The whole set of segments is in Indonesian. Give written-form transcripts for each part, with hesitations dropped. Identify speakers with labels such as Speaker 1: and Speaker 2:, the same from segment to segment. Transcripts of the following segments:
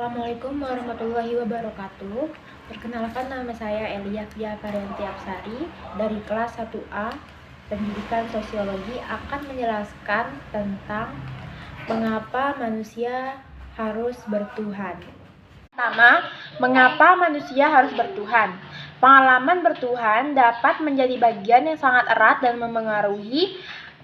Speaker 1: Assalamualaikum warahmatullahi wabarakatuh. Perkenalkan, nama saya Elia Fia Parianti Apsari dari kelas 1A Pendidikan Sosiologi akan menjelaskan tentang mengapa manusia harus bertuhan. Pertama, mengapa manusia harus bertuhan? Pengalaman bertuhan dapat menjadi bagian yang sangat erat dan memengaruhi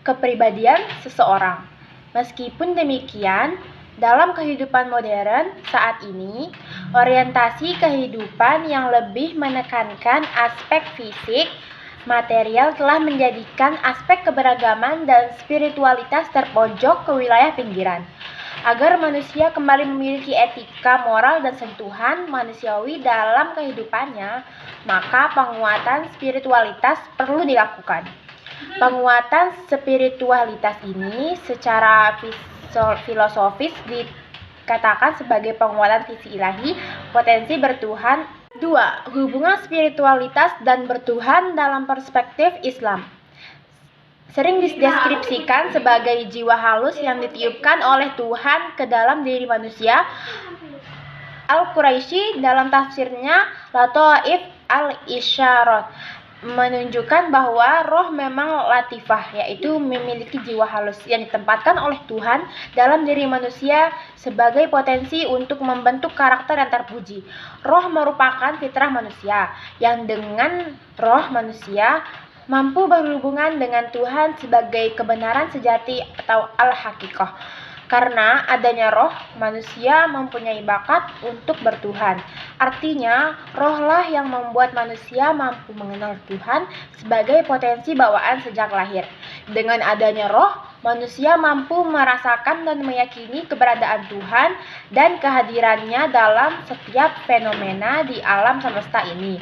Speaker 1: kepribadian seseorang. Meskipun demikian, dalam kehidupan modern saat ini, orientasi kehidupan yang lebih menekankan aspek fisik, material telah menjadikan aspek keberagaman dan spiritualitas terpojok ke wilayah pinggiran. Agar manusia kembali memiliki etika, moral, dan sentuhan manusiawi dalam kehidupannya, maka penguatan spiritualitas perlu dilakukan. Penguatan spiritualitas ini secara filosofis dikatakan sebagai penguatan visi ilahi, potensi bertuhan. 2. Hubungan spiritualitas dan bertuhan dalam perspektif Islam sering dideskripsikan sebagai jiwa halus yang ditiupkan oleh Tuhan ke dalam diri manusia. Al-Quraisy dalam tafsirnya Lataif al-Isyarat menunjukkan bahwa roh memang latifah, yaitu memiliki jiwa halus yang ditempatkan oleh Tuhan dalam diri manusia sebagai potensi untuk membentuk karakter yang terpuji. Roh merupakan fitrah manusia, yang dengan roh manusia mampu berhubungan dengan Tuhan sebagai kebenaran sejati atau al-haqiqah. Karena adanya roh, manusia mempunyai bakat untuk bertuhan. Artinya, rohlah yang membuat manusia mampu mengenal Tuhan sebagai potensi bawaan sejak lahir. Dengan adanya roh, manusia mampu merasakan dan meyakini keberadaan Tuhan dan kehadirannya dalam setiap fenomena di alam semesta ini.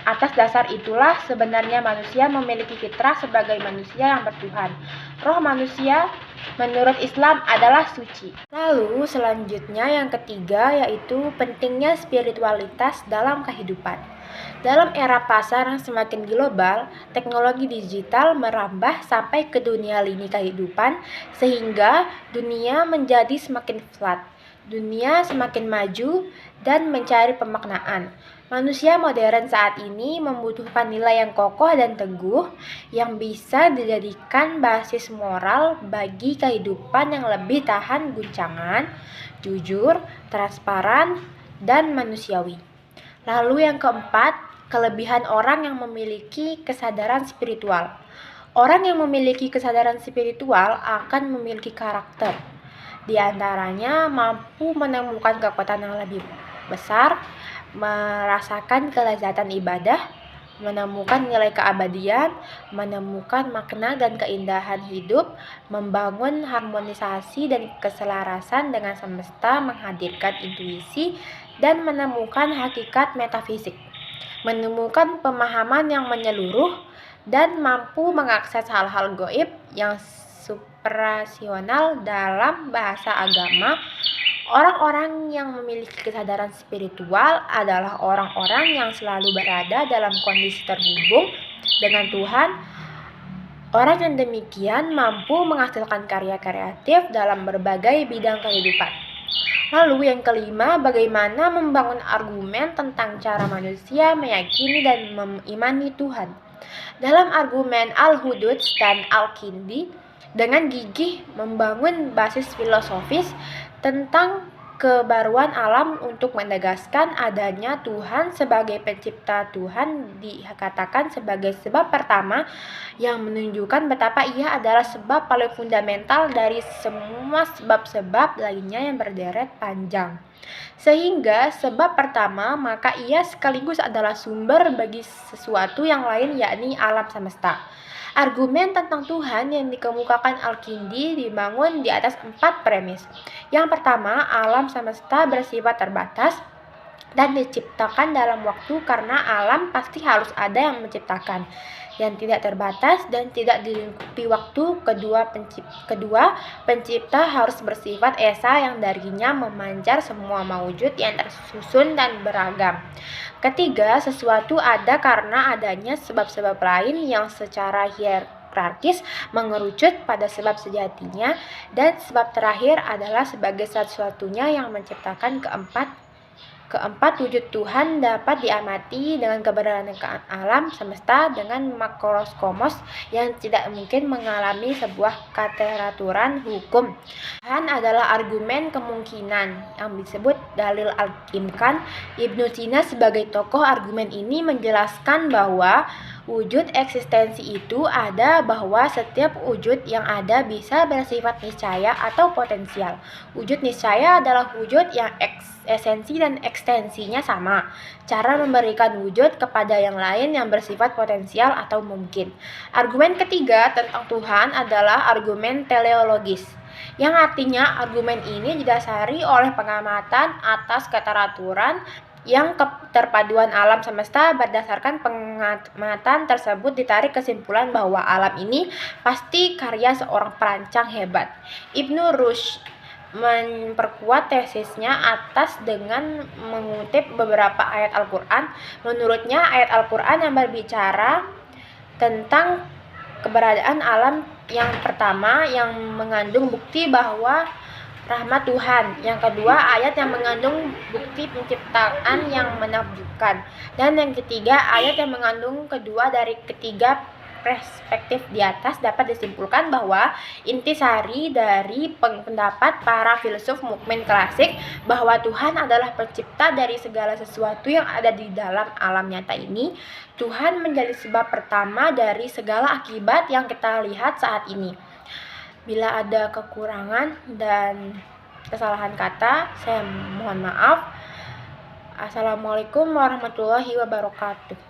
Speaker 1: Atas dasar itulah sebenarnya manusia memiliki fitrah sebagai manusia yang bertuhan. Roh manusia menurut Islam adalah suci. Lalu selanjutnya yang ketiga yaitu pentingnya spiritualitas dalam kehidupan. Dalam era pasar yang semakin global, teknologi digital merambah sampai ke dunia lini kehidupan sehingga dunia menjadi semakin flat. Dunia semakin maju dan mencari pemaknaan. Manusia modern saat ini membutuhkan nilai yang kokoh dan teguh yang bisa dijadikan basis moral bagi kehidupan yang lebih tahan guncangan, jujur, transparan, dan manusiawi. Lalu yang keempat, kelebihan orang yang memiliki kesadaran spiritual. Orang yang memiliki kesadaran spiritual akan memiliki karakter. Di antaranya mampu menemukan kekuatan yang lebih besar, merasakan kelezatan ibadah, menemukan nilai keabadian, menemukan makna dan keindahan hidup, membangun harmonisasi dan keselarasan dengan semesta, menghadirkan intuisi, dan menemukan hakikat metafisik, menemukan pemahaman yang menyeluruh, dan mampu mengakses hal-hal gaib yang suprarasional. Dalam bahasa agama, orang-orang yang memiliki kesadaran spiritual adalah orang-orang yang selalu berada dalam kondisi terhubung dengan Tuhan. Orang yang demikian mampu menghasilkan karya kreatif dalam berbagai bidang kehidupan. Lalu yang kelima, bagaimana membangun argumen tentang cara manusia meyakini dan mengimani Tuhan. Dalam argumen Al-Hudud dan Al-Kindi, dengan gigih membangun basis filosofis tentang kebaruan alam untuk menegaskan adanya Tuhan sebagai pencipta. Tuhan dikatakan sebagai sebab pertama yang menunjukkan betapa ia adalah sebab paling fundamental dari semua sebab-sebab lainnya yang berderet panjang. Sehingga sebab pertama, maka ia sekaligus adalah sumber bagi sesuatu yang lain, yakni alam semesta. Argumen tentang Tuhan yang dikemukakan Al-Kindi dibangun di atas 4 premis. Yang pertama, alam semesta bersifat terbatas dan diciptakan dalam waktu karena alam pasti harus ada yang menciptakan, yang tidak terbatas dan tidak dilingkupi waktu. Kedua, pencipta harus bersifat esa yang darinya memancar semua maujud yang tersusun dan beragam. Ketiga, sesuatu ada karena adanya sebab-sebab lain yang secara
Speaker 2: hierarkis mengerucut pada sebab sejatinya, dan sebab terakhir adalah sebagai satu-satunya yang menciptakan keempat wujud Tuhan dapat diamati dengan keberadaan alam semesta dengan makroskopos yang tidak mungkin mengalami sebuah keteraturan hukum. Tuhan adalah argumen kemungkinan yang disebut dalil al-imkan. Ibnu Sina sebagai tokoh argumen ini menjelaskan bahwa wujud eksistensi itu ada, bahwa setiap wujud yang ada bisa bersifat niscaya atau potensial. Wujud niscaya adalah wujud yang esensi dan ekstensinya sama. Cara memberikan wujud kepada yang lain yang bersifat potensial atau mungkin. Argumen ketiga tentang Tuhan adalah argumen teleologis, yang artinya argumen ini didasari oleh pengamatan atas keteraturan yang keterpaduan alam semesta. Berdasarkan pengamatan tersebut ditarik kesimpulan bahwa alam ini pasti karya seorang perancang hebat. Ibnu Rushd memperkuat tesisnya atas dengan mengutip beberapa ayat Al-Quran. Menurutnya ayat Al-Quran yang berbicara tentang keberadaan alam yang pertama yang mengandung bukti bahwa rahmat Tuhan. Yang kedua, ayat yang mengandung bukti penciptaan yang menakjubkan. Dan yang ketiga, ayat yang mengandung kedua dari ketiga perspektif di atas. Dapat disimpulkan bahwa intisari dari pendapat para filsuf mukmin klasik bahwa Tuhan adalah pencipta dari segala sesuatu yang ada di dalam alam nyata ini. Tuhan menjadi sebab pertama dari segala akibat yang kita lihat saat ini. Bila ada kekurangan dan kesalahan kata, saya mohon maaf. Assalamualaikum warahmatullahi wabarakatuh.